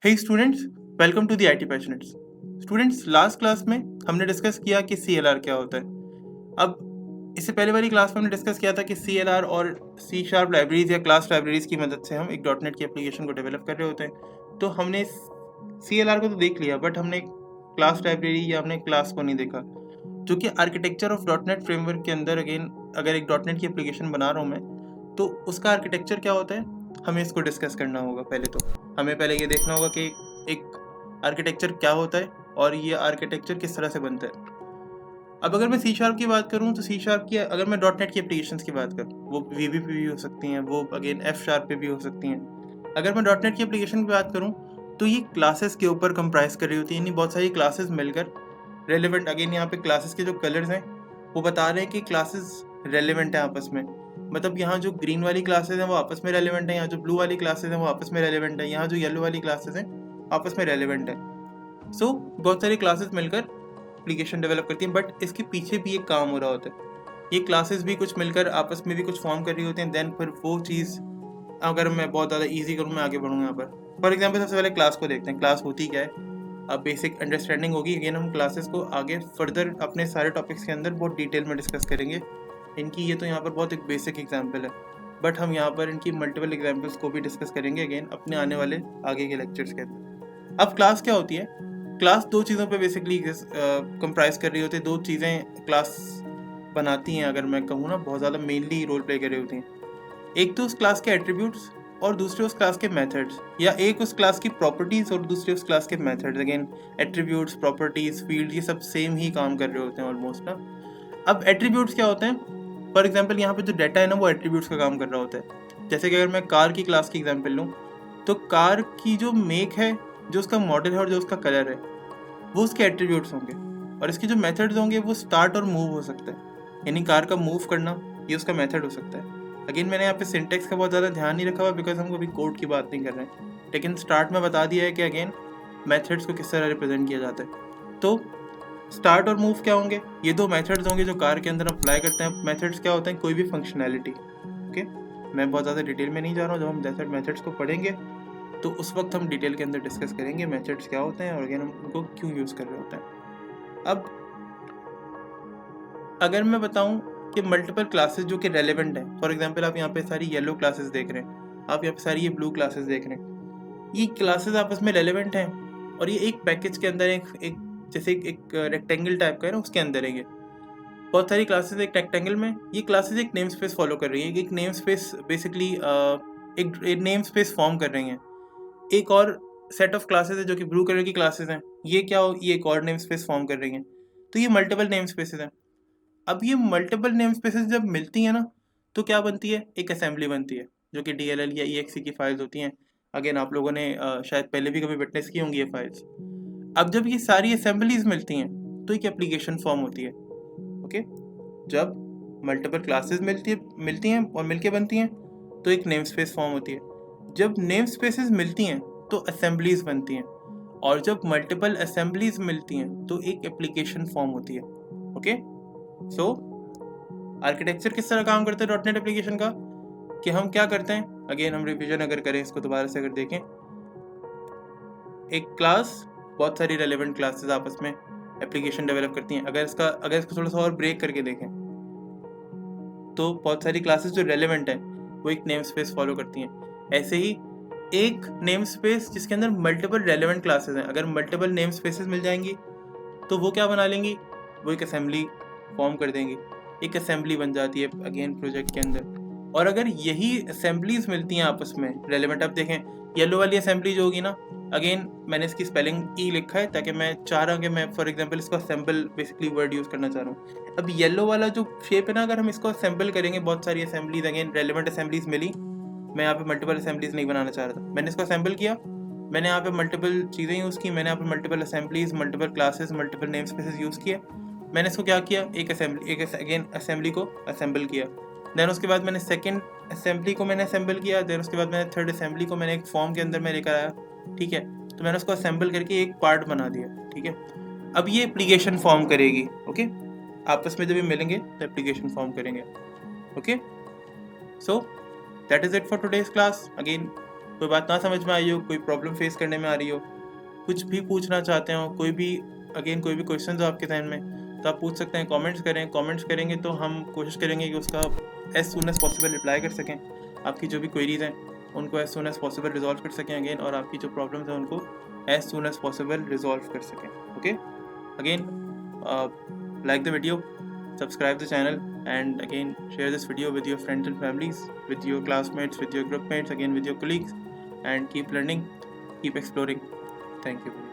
Hey students, welcome to the IT passionates. Students, last class में हमने discuss किया कि CLR क्या होता है। अब इससे पहले वाली क्लास में हमने डिस्कस किया था कि CLR और C# लाइब्रेरीज या क्लास लाइब्रेरीज की मदद से हम एक .NET की एप्लीकेशन को डेवलप कर रहे होते हैं। तो हमने CLR को तो देख लिया, बट हमने क्लास लाइब्रेरी या हमने क्लास को नहीं देखा, जो कि आर्किटेक्चर ऑफ .NET फ्रेमवर्क के अंदर अगेन अगर एक .NET की एप्लीकेशन बना रहा हूँ मैं, तो उसका आर्किटेक्चर क्या होता है हमें इसको डिस्कस करना होगा। हमें पहले ये देखना होगा कि एक आर्किटेक्चर क्या होता है और ये आर्किटेक्चर किस तरह से बनता है। अब अगर मैं C# की बात करूँ तो C# की, अगर मैं .NET की एप्लीकेशंस की बात करूँ, वो VB पे भी हो सकती हैं, वो अगेन F# पे भी हो सकती हैं। अगर मैं .NET की एप्लीकेशन की बात करूँ तो ये क्लासेस के ऊपर कंप्राइज कर रही होती है, यानी बहुत सारी क्लासेस मिलकर रेलिवेंट, अगेन यहाँ पे क्लासेस के जो कलर्स हैं वो बता रहे हैं कि क्लासेस रेलिवेंट है आपस में। मतलब यहाँ जो ग्रीन वाली क्लासेस हैं वो आपस में रेलिवेंट है, यहाँ जो ब्लू वाली क्लासेस हैं वो आपस में रेलिवेंट है, यहाँ जो येलो वाली क्लासेस हैं आपस में रेलिवेंट है। सो बहुत सारी क्लासेस मिलकर एप्लीकेशन डेवलप करती हैं, बट इसके पीछे भी एक काम हो रहा होता है। ये क्लासेस भी कुछ मिलकर आपस में भी कुछ फॉर्म कर रही होती हैं। देन फिर वो चीज़, अगर मैं बहुत ज़्यादा ईजी करूँ, मैं आगे बढ़ूँ यहाँ पर। फॉर एग्जाम्पल सबसे पहले क्लास को देखते हैं, क्लास होती क्या है। अब बेसिक अंडरस्टैंडिंग होगी, अगेन हम क्लासेस को आगे फर्दर अपने सारे टॉपिक्स के अंदर बहुत डिटेल में डिस्कस करेंगे इनकी। ये तो यहाँ पर बहुत एक बेसिक एग्जांपल है, बट हम यहाँ पर इनकी मल्टीपल एग्जांपल्स को भी डिस्कस करेंगे अगेन अपने आने वाले आगे के लेक्चर्स के अंदर। अब क्लास क्या होती है? क्लास दो चीज़ों पे बेसिकली कंप्राइज कर रही होती है। दो चीज़ें क्लास बनाती हैं, अगर मैं कहूँ ना, बहुत ज़्यादा मेनली रोल प्ले कर रही होती हैं। एक तो उस क्लास के एट्रीब्यूट्स और दूसरे उस क्लास के मेथड्स, या एक उस क्लास की प्रॉपर्टीज और दूसरे उस क्लास के methods. Again attributes, properties, field, ये सब सेम ही काम कर रहे होते हैं ऑलमोस्ट ना। अब एट्रीब्यूट्स क्या होते हैं? फॉर एग्जांपल यहाँ पे जो डाटा है ना, वो एट्रीब्यूट्स का काम कर रहा होता है। जैसे कि अगर मैं कार की क्लास की एग्जांपल लूँ, तो कार की जो मेक है, जो उसका मॉडल है और जो उसका कलर है, वो उसके एट्रीब्यूट्स होंगे। और इसके जो मेथड्स होंगे वो स्टार्ट और मूव हो सकता है, यानी कार का मूव करना, ये उसका मेथड हो सकता है। अगेन मैंने यहाँ पे सिंटेक्स का बहुत ज़्यादा ध्यान नहीं रखा हुआ, बिकॉज हम कभी कोड की बात नहीं कर रहे हैं, लेकिन स्टार्ट में बता दिया है कि अगेन मेथड्स को किस तरह रिप्रेजेंट किया जाता है। तो स्टार्ट और मूव क्या होंगे? ये दो मेथड्स होंगे जो कार के अंदर अप्लाई करते हैं। मेथड्स क्या होते हैं? कोई भी फंक्शनैलिटी। ओके, मैं बहुत ज़्यादा डिटेल में नहीं जा रहा हूँ। जब हम मेथड्स को पढ़ेंगे तो उस वक्त हम डिटेल के अंदर डिस्कस करेंगे मेथड्स क्या होते हैं और अगेन हम उनको क्यों यूज़ कर रहे होते हैं। अब अगर मैं बताऊं कि मल्टीपल क्लासेस जो कि रेलेवेंट है, फॉर एग्जांपल आप यहाँ पे सारी येलो क्लासेस देख रहे हैं, आप यहाँ पे सारी ये ब्लू क्लासेस देख रहे हैं, ये क्लासेस आपस में रेलेवेंट हैं और ये एक पैकेज के अंदर एक जैसे एक रेक्टेंगल टाइप का है ना, उसके अंदर है ये बहुत सारी क्लासेस एक रेक्टेंगल में। ये क्लासेस एक नेम स्पेस फॉलो कर रही है, एक नेम स्पेस बेसिकली एक नेम स्पेस फॉर्म कर रही हैं। एक और सेट ऑफ क्लासेस है जो कि ब्लू कलर की क्लासेस हैं, ये ये एक और नेम स्पेस फॉर्म कर रही हैं। तो ये मल्टीपल नेम स्पेसेस हैं। अब ये मल्टीपल नेम स्पेसेस जब मिलती हैं ना, तो क्या बनती है? एक असेंबली बनती है, जो कि DLL या EXE की फाइल्स होती हैं। अगेन आप लोगों ने शायद पहले भी कभी विटनेस की होंगी ये फाइल्स। अब जब ये सारी असेंबलीज मिलती हैं तो एक एप्लीकेशन फॉर्म होती है। ओके, जब मल्टीपल क्लासेस मिलती हैं और मिलके बनती हैं तो एक नेम स्पेस फॉर्म होती है। जब नेम स्पेसेस मिलती हैं तो असेंबलीज बनती हैं, और जब मल्टीपल असेंबलीज मिलती हैं तो एक एप्लीकेशन फॉर्म होती है। ओके, सो आर्किटेक्चर किस तरह काम करता है .NET एप्लीकेशन का, कि हम क्या करते हैं? अगेन हम रिवीजन अगर करें इसको दोबारा से, अगर देखें, एक क्लास, बहुत सारी रेलेवेंट क्लासेस आपस में एप्लीकेशन डेवलप करती हैं। अगर इसको थोड़ा सा और ब्रेक करके देखें तो बहुत सारी क्लासेस जो रेलेवेंट हैं वो एक नेम स्पेस फॉलो करती हैं। ऐसे ही एक नेम स्पेस जिसके अंदर मल्टीपल रेलेवेंट क्लासेस हैं, अगर मल्टीपल नेम स्पेसेस मिल जाएंगी तो वो क्या बना लेंगी? वो एक असेंबली फॉर्म कर देंगी, एक असेंबली बन जाती है अगेन प्रोजेक्ट के अंदर। और अगर यही असेंबलीज मिलती हैं आपस में रेलेवेंट, अब देखें येलो वाली असेंबली जो होगी ना, अगेन मैंने इसकी स्पेलिंग ई लिखा है ताकि मैं चाह रहा हूँ कि मैं फॉर एग्जांपल इसको असेंबल बेसिकली वर्ड यूज़ करना चाह रहा हूँ। अब येलो वाला जो शेप है ना, अगर हम इसको असेंबल करेंगे, बहुत सारी असेंबलीज, अगेन रेलेवेंट असेंबलीज मिली। मैं यहाँ पे मल्टीपल असेंबलीज नहीं बनाना चाह रहा था, मैंने इसको असेंबल किया, मैंने यहाँ पे मल्टीपल चीज़ें यूज़ की, मैंने यहाँ पे multiple assemblies, multiple classes, multiple name spaces use किए। मैंने इसको क्या किया? एक असेंबली को असेंबल किया। देन उसके बाद मैंने सेकंड असेंबली को मैंने असेंबल किया। देन उसके बाद मैंने थर्ड असेंबली को मैंने एक फॉर्म के अंदर में लेकर आया। ठीक है, तो मैंने उसको असेंबल करके एक पार्ट बना दिया। ठीक है, अब ये एप्लीकेशन फॉर्म करेगी। ओके, आपस में जब ये मिलेंगे तो एप्लीकेशन फॉर्म करेंगे। Okay, so that is it for today's class. Again कोई बात ना समझ में आई हो, कोई प्रॉब्लम फेस करने में आ रही हो, कुछ भी पूछना चाहते हो, कोई भी क्वेश्चन हो आपके ध्यान में, तो आप पूछ सकते हैं। कमेंट्स करेंगे तो हम कोशिश करेंगे कि उसका as soon as possible reply कर सकें। आपकी जो भी क्वेरीज हैं उनको as soon as possible resolve कर सकें अगेन, और आपकी जो प्रॉब्लम्स हैं उनको as soon as possible resolve कर सकें। Okay, again like the video, subscribe the channel, and again share this video with your friends and families, with your classmates, with your group mates, again with your colleagues, and keep learning, keep exploring. Thank you.